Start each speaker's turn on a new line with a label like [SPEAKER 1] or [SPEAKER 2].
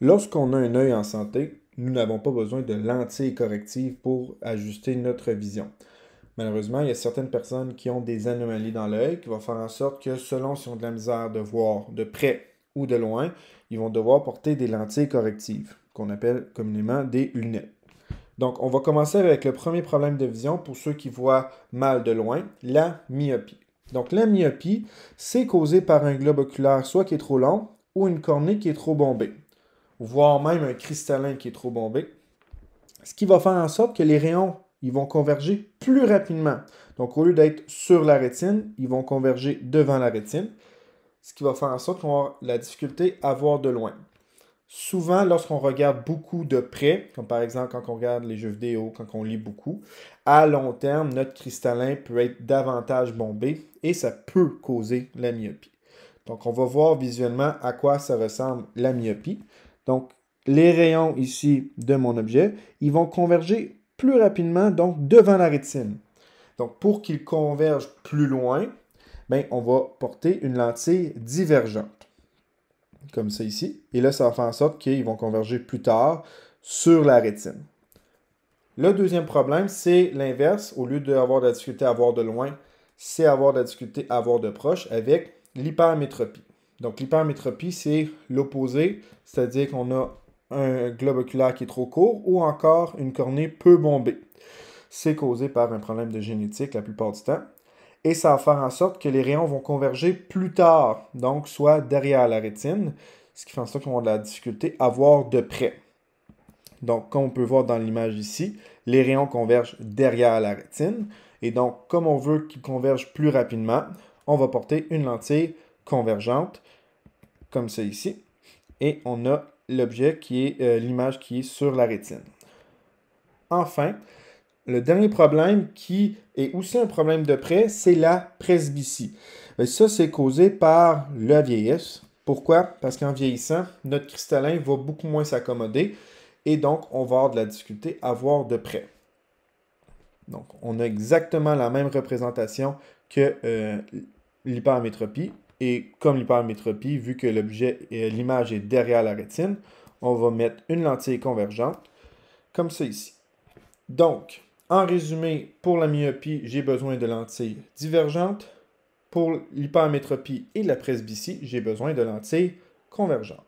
[SPEAKER 1] Lorsqu'on a un œil en santé, nous n'avons pas besoin de lentilles correctives pour ajuster notre vision. Malheureusement, il y a certaines personnes qui ont des anomalies dans l'œil qui vont faire en sorte que selon s'ils ont de la misère de voir de près ou de loin, ils vont devoir porter des lentilles correctives, qu'on appelle communément des lunettes. Donc, on va commencer avec le premier problème de vision pour ceux qui voient mal de loin, la myopie. Donc, la myopie, c'est causé par un globe oculaire soit qui est trop long ou une cornée qui est trop bombée, voire même un cristallin qui est trop bombé, ce qui va faire en sorte que les rayons ils vont converger plus rapidement. Donc, au lieu d'être sur la rétine, ils vont converger devant la rétine, ce qui va faire en sorte qu'on va avoir la difficulté à voir de loin. Souvent, lorsqu'on regarde beaucoup de près, comme par exemple quand on regarde les jeux vidéo, quand on lit beaucoup, à long terme, notre cristallin peut être davantage bombé et ça peut causer la myopie. Donc, on va voir visuellement à quoi ça ressemble la myopie. Donc, les rayons ici de mon objet, ils vont converger plus rapidement, donc devant la rétine. Donc, pour qu'ils convergent plus loin, ben, on va porter une lentille divergente, comme ça ici. Et là, ça va faire en sorte qu'ils vont converger plus tard sur la rétine. Le deuxième problème, c'est l'inverse. Au lieu d'avoir de la difficulté à voir de loin, c'est avoir de la difficulté à voir de proche avec l'hypermétropie. Donc, l'hypermétropie, c'est l'opposé, c'est-à-dire qu'on a un globe oculaire qui est trop court ou encore une cornée peu bombée. C'est causé par un problème de génétique la plupart du temps. Et ça va faire en sorte que les rayons vont converger plus tard, donc soit derrière la rétine, ce qui fait en sorte qu'on a de la difficulté à voir de près. Donc, comme on peut voir dans l'image ici, les rayons convergent derrière la rétine. Et donc, comme on veut qu'ils convergent plus rapidement, on va porter une lentille convergente, comme ça ici. Et on a l'objet qui est l'image qui est sur la rétine. Enfin, le dernier problème qui est aussi un problème de près, c'est la presbytie. Ça, c'est causé par la vieillesse. Pourquoi? Parce qu'en vieillissant, notre cristallin va beaucoup moins s'accommoder et donc on va avoir de la difficulté à voir de près. Donc, on a exactement la même représentation que l'hypermétropie. Et comme l'hypermétropie, vu que l'image est derrière la rétine, on va mettre une lentille convergente, comme ça ici. Donc, en résumé, pour la myopie, j'ai besoin de lentilles divergentes. Pour l'hypermétropie et la presbytie, j'ai besoin de lentilles convergentes.